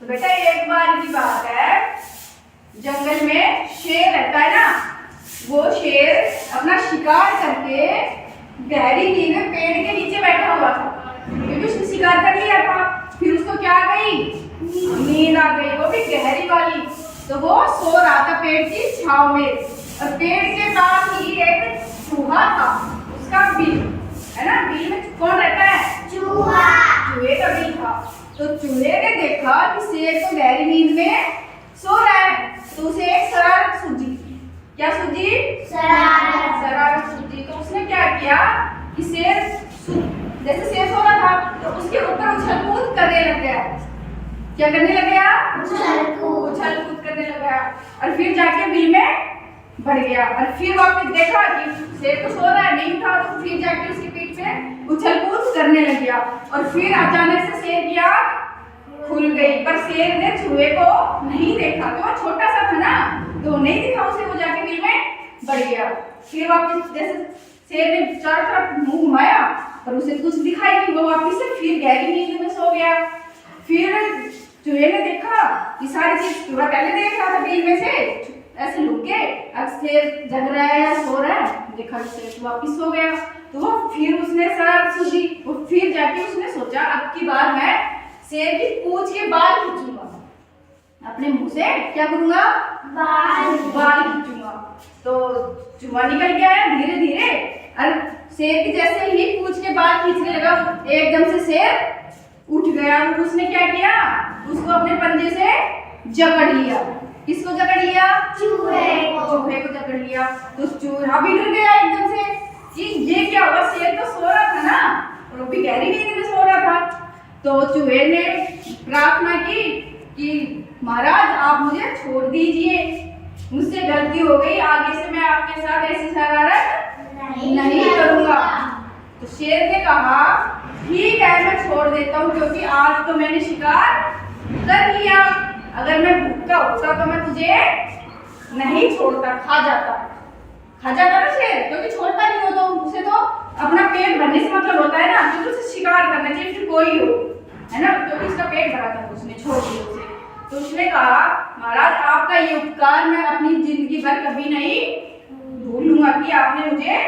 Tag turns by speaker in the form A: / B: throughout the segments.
A: तो बेटा एक बार की बात है, जंगल में शेर रहता है ना, वो शेर अपना शिकार करके गहरी नींद में पेड़ के नीचे बैठा हुआ था, क्योंकि उसने शिकार कर लिया था। फिर उसको क्या आ गई? नींद आ गई, वो भी गहरी वाली। तो वो सो रहा था पेड़ की छांव में, और पेड़ के पास ही एक चूहा था, उसका बिल है ना, बिल में कौन रहता है? चूहा। चूहे का बिल था। तो चूहे ने देखा कि शेर तो गहरी नींद में सो रहा है, तो उसे एक शरारत सूझी। क्या सूझी? शरारत सूझी। तो उसने क्या किया कि जैसे शेर सो रहा था तो उसके ऊपर उछल कूद करने लग गया। क्या करने लग गया? उछल कूद करने लग गया, और फिर जाके बिल में बढ़ गया। और फिर वापस देखा कि शेर तो सो रहा है, नहीं था, तो फिर जाके उसकी पीठ पे उछल कूद करने लग गया। और फिर अचानक से शेर की आँख खुल गई, पर शेर ने चूहे को नहीं देखा, तो वो छोटा सा था ना, तो नहीं दिखा उसे, वो जाके बिल में बढ़ गया। फिर वापस जैसे शेर ने चारों तरफ मुंह घुमाया पर उसे कुछ दिखाई नहीं, वो वापस से फिर गहरी नींद में सो गया। फिर चूहे ने देखा कि सारी चीज, चूहा पहले देख रहा था बिल में से ऐसे लुक के, अब शेर जग रहा है या सो रहा है, देखा शेर वापस सो गया। तो वो फिर उसने शरारत सूझी, वो फिर जाके उसने सोचा अब की बार मैं शेर की पूंछ के बाल खींचूंगा, अपने मुंह से क्या करूंगा? बाल खींचूंगा। तो चूहा निकल गया है धीरे धीरे, और शेर की जैसे ही पूंछ के बाल खींचने लगा, एकदम से शेर उठ गया, और उसने क्या किया? उसको अपने पंजे से जकड़ लिया। किसको जकड़ लिया? चूहे को जकड़ लिया। तो चूहा भी डर गया एकदम से कि ये क्या हुआ, शेर तो सो रहा था ना, और वो भी गहरी नींद में सो रहा था। तो चूहे ने प्रार्थना की कि महाराज आप मुझे छोड़ दीजिए, मुझसे गलती हो गई, आगे से मैं आपके साथ ऐसी शरारत नहीं करूंगा। तो शेर ने कहा ठीक है मैं छोड़ देता हूँ, क्योंकि आज तो मैंने शिकार कर लिया, अगर मैं भूखा होता तो मैं तुझे नहीं छोड़ता, खा जाता ना शेर, क्योंकि छोड़ता नहीं हो तो उसे तो अपना पेट भरने से मतलब होता है ना, क्योंकि उसे शिकार करना चाहिए, फिर कोई हो, है ना, क्योंकि उसका पेट भरा था, उसने छोड़ दिया उसे। तो उसने कहा महाराज आपका ये उपकार मैं अपनी जिंदगी भर कभी नहीं भूलूंगा कि आपने मुझे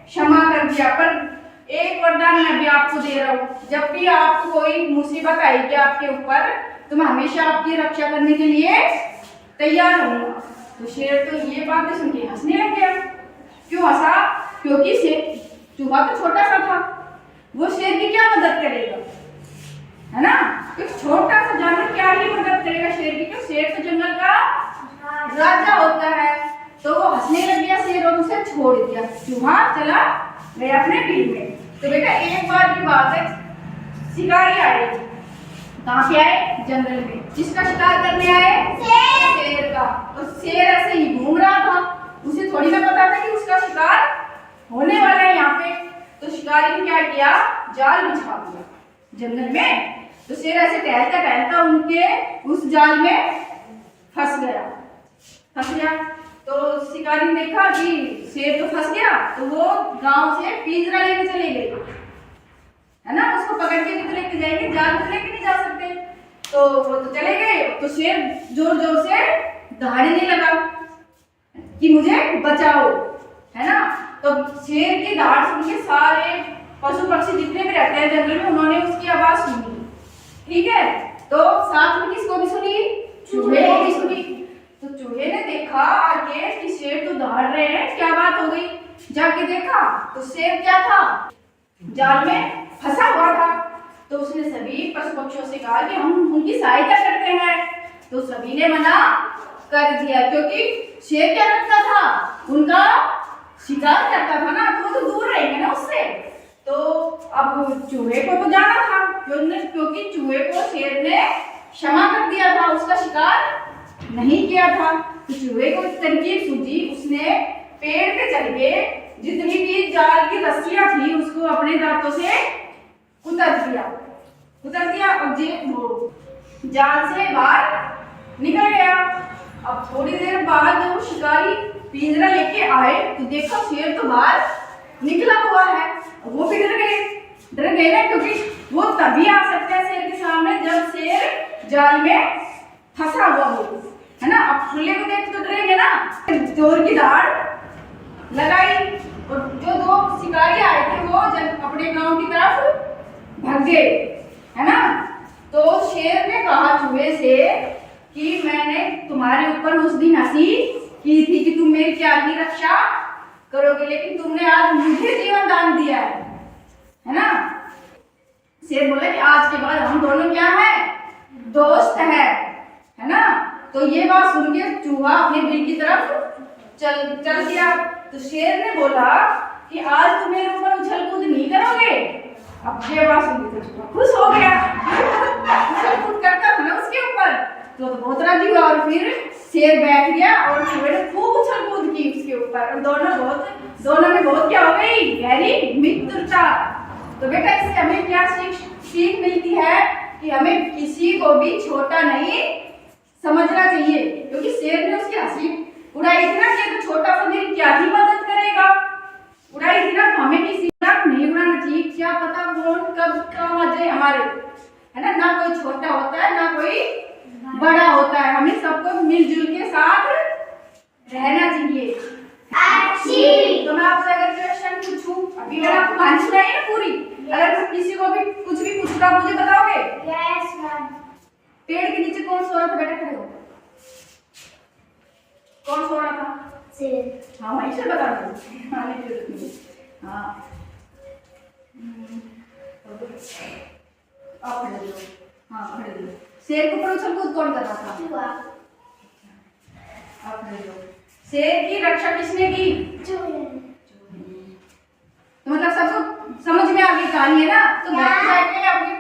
A: क्षमा कर दिया, पर एक वरदान मैं भी आपको दे रहा हूँ, जब भी आपको कोई मुसीबत आएगी आपके ऊपर तो मैं हमेशा आपकी रक्षा करने के लिए तैयार रहूंगा। तो शेर तो ये बातें सुन के हंसने लग गया। क्यों हंसा? क्योंकि चूहा तो छोटा सा था, वो शेर की क्या मदद करेगा, है ना, एक छोटा सा जानवर क्या ही मदद करेगा शेर की, क्यों शेर तो जंगल का राजा होता है। तो वो हंसने लग गया शेर, और उसे छोड़ दिया। चूहा चला गया अपने बिल में। तो बेटा एक बार की बात है, शिकारी आए, कहाँ पे आए? जंगल में। किसका शिकार करने आए? शेर का। और शेर ऐसे ही घूम रहा था, उसे थोड़ी ना पता था कि उसका शिकार होने वाला है यहाँ पे। तो शिकारी ने क्या किया? जाल बिछा दिया जंगल में। तो शेर ऐसे टहलता टहलता उनके उस जाल में फंस गया। तो शिकारी ने देखा कि शेर तो फंस गया, तो वो गांव से पिंजरा लेके चले गए, है ना, उसको पकड़ के भी तो लेके जाएंगे, जाल तो लेके नहीं जा सकते। तो वो तो चले गए। तो शेर जोर जोर से दहाड़ने लगा कि मुझे बचाओ, है ना। तो शेर की दहाड़ सुन के सारे पशु पक्षी जितने भी रहते हैं जंगल में, उन्होंने उसकी आवाज सुनी, ठीक है। तो साथ में किसको भी सुनी? चूहे को भी सुनी। तो चूहे ने देखा आगे कि शेर तो दहाड़ रहे हैं, क्या बात हो गई। जाके देखा तो शेर क्या था? जाल में फंसा हुआ था। तो उसने सभी पशु पक्षियों से कहा कि हम उनकी सहायता करते हैं। तो सभी ने मना कर दिया, क्योंकि शेर क्या करता था? उनका शिकार करता था ना, तो वो तो दूर रहेंगे ना उससे। तो अब चूहे को तो जाना था, क्योंकि चूहे को शेर ने क्षमा कर दिया था, उसका शिकार नहीं किया था। तो चूहे को एक तरकीब सूझी, उसने पेड़ पे चढ़ के जितनी भी जाल की रस्सियां थी उसको अपने दांतों से उतर दिया और जाल से बाहर निकल गया। अब थोड़ी देर बाद जब शिकारी पिंजरा लेके आए तो देखा शेर तो बाहर निकला हुआ है। वो भी डर गए ना, क्योंकि वो तभी आ सकते हैं शेर के सामने जब शेर जाल में फंसा हुआ हो, है ना। अब खुले को देख तो डरेंगे ना। जोर की दाड़ लगाई और जो दो शिकारी आए थे वो अपने गांव की तरफ भाग गए, है ना। तो शेर ने कहा चूहे से कि मैंने तुम्हारे ऊपर उस दिन हंसी की थी कि तुम मेरी क्या ही रक्षा करोगे, लेकिन तुमने आज मुझे जीवन दान दिया है ना। शेर बोले कि आज के बाद हम दोनों क्या है, दोस्त है ना। तो ये बात सुन के चूहा अपने बिल की तरफ चल दिया। तो शेर ने बोला कि आज तुम मेरे ऊपर उछल कूद नहीं करोगे। अब ये बात सुन के चूहा खुश हो गया, उछल कूद करता था ना उसके ऊपर, तो बहुत राजी हुआ। और फिर शेर बैठ गया और चूहे ने खूब उछल कूद की उसके ऊपर, और दोनों में बहुत क्या हो गई, गहरी मित्रता। तो बेटा इससे हमें क्या सीख मिलती है कि हमें किसी को भी छोटा नहीं समझना चाहिए, क्योंकि शेर ने उसकी हंसी उड़ाई थी ना कि तो छोटा सा मेरी क्या ही मदद करेगा, उड़ाई थी ना। तो हमें किसी का नहीं उड़ाना चाहिए, क्या पता कौन कब काम आ जाए हमारे, है ना। ना कोई छोटा होता है ना कोई बड़ा होता है, हमें सबको मिलजुल के साथ रहना चाहिए। तो मैं आपसे अगर क्वेश्चन पूछूं, अभी अगर आपको कहानी सुनाई है पूरी, अगर किसी को भी कुछ भी पूछना मुझे बताओगे?
B: Yes ma'am.
A: पेड़ के नीचे कौन सो रहा था, बेटा खड़े हो, कौन सो रहा था?
B: शेर।
A: हाँ वहीं से बता दो, हाँ नहीं जरूरत नहीं। हाँ आप खड़े हो, हाँ खड़े हो। शेर को उछल कूद कौन कर रहा था?
B: चूहा।
A: आप खड़े हो। शेर की रक्षा किसने की?
B: चूहे।
A: तो मतलब सबको समझ में आ गई कहानी, है ना। तो घर जाके अपनी